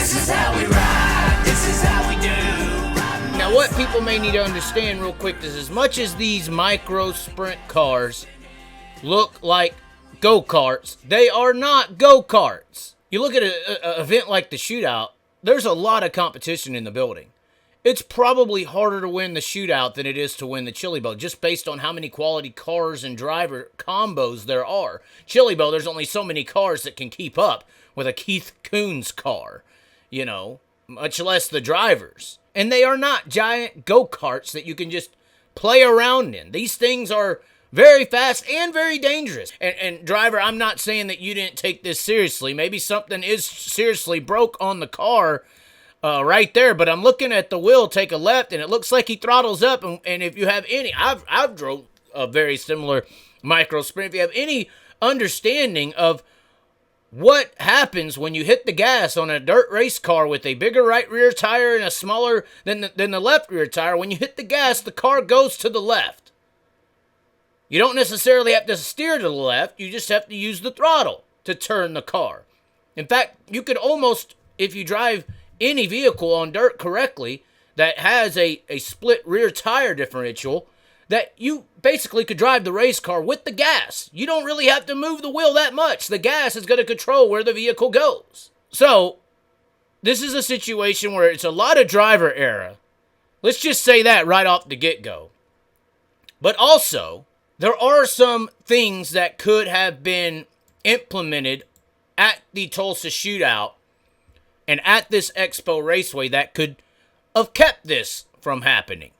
This is how we ride. This is how we do. Now, what people may need to understand real quick is as much as these micro sprint cars look like go-karts, they are not go-karts. You look at an event like the Shootout, there's a lot of competition in the building. It's probably harder to win the Shootout than it is to win the Chili Bowl, just based on how many quality cars and driver combos there are. Chili Bowl, there's only so many cars that can keep up with a Keith Coons car, you know, much less the drivers. And they are not giant go-karts that you can just play around in. These things are very fast and very dangerous. And driver, I'm not saying that you didn't take this seriously. Maybe something is seriously broke on the car right there, but I'm looking at the wheel take a left, and it looks like he throttles up. And if you have any, I've drove a very similar micro sprint. If you have any understanding of what happens when you hit the gas on a dirt race car with a bigger right rear tire and a smaller than the left rear tire, when you hit the gas, the car goes to the left. You don't necessarily have to steer to the left. You just have to use the throttle to turn the car. In fact, you could almost, if you drive any vehicle on dirt correctly that has a split rear tire differential, that you basically could drive the race car with the gas. You don't really have to move the wheel that much. The gas is going to control where the vehicle goes. So, this is a situation where it's a lot of driver error. Let's just say that right off the get-go. But also, there are some things that could have been implemented at the Tulsa Shootout and at this Expo Raceway that could have kept this from happening.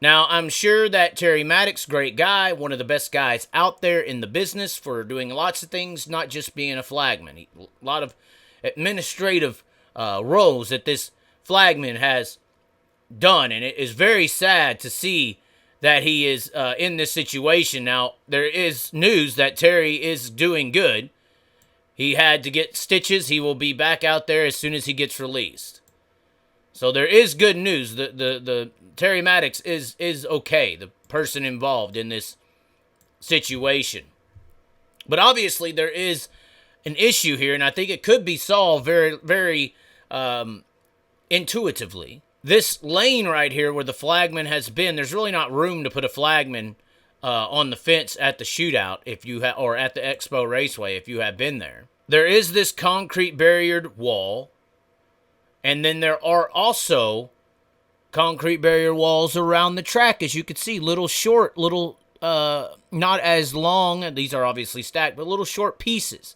Now, I'm sure that Terry Maddox, great guy, one of the best guys out there in the business for doing lots of things, not just being a flagman. A lot of administrative roles that this flagman has done, and it is very sad to see that he is in this situation. Now, there is news that Terry is doing good. He had to get stitches. He will be back out there as soon as he gets released. So there is good news. The Terry Maddox is okay, the person involved in this situation. But obviously there is an issue here, and I think it could be solved very, very intuitively. This lane right here where the flagman has been, there's really not room to put a flagman on the fence at the Shootout if you or at the Expo Raceway if you have been there. There is this concrete barriered wall, and then there are also concrete barrier walls around the track, as you can see, little short, little not as long, these are obviously stacked, but little short pieces.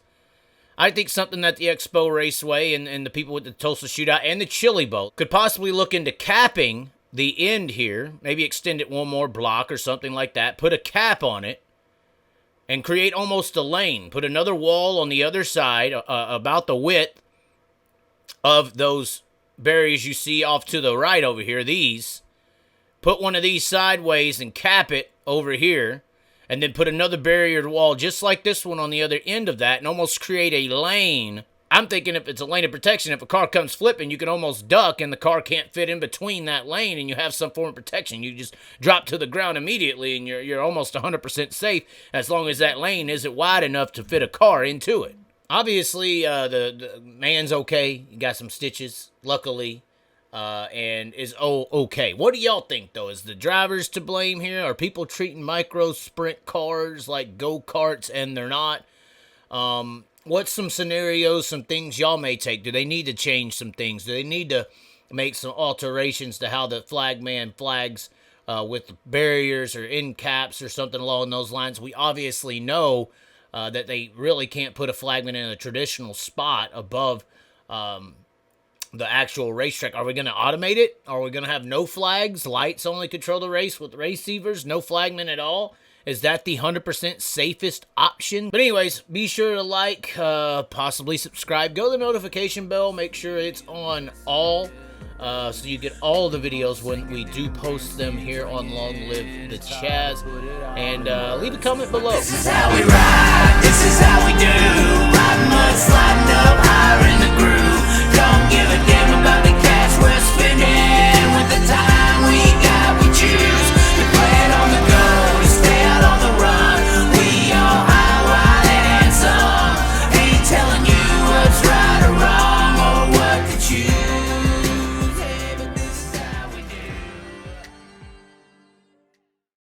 I think something that the Expo Raceway and the people with the Tulsa Shootout and the Chili Bowl could possibly look into capping the end here, maybe extend it one more block or something like that, put a cap on it, and create almost a lane. Put another wall on the other side, about the width of those barriers you see off to the right over here, these. Put one of these sideways and cap it over here, and then put another barriered wall just like this one on the other end of that, and almost create a lane. I'm thinking if it's a lane of protection, if a car comes flipping, you can almost duck and the car can't fit in between that lane and you have some form of protection. You just drop to the ground immediately and you're almost 100% safe as long as that lane isn't wide enough to fit a car into it. Obviously, the man's okay. He got some stitches, luckily, and is okay. What do y'all think, though? Is the drivers to blame here? Are people treating micro sprint cars like go-karts and they're not? What's some scenarios, some things y'all may take? Do they need to change some things? Do they need to make some alterations to how the flagman flags with barriers or end caps or something along those lines? We obviously know that they really can't put a flagman in a traditional spot above the actual racetrack. Are we going to automate it? Are we going to have no flags? Lights only control the race with receivers? No flagman at all? Is that the 100% safest option? But anyways, be sure to like, possibly subscribe. Go to the notification bell. Make sure it's on all, so you get all the videos when we do post them here on Long Live the Chaz. And leave a comment below. This is how we ride. This is how we do. Riding mud, sliding up, hiring.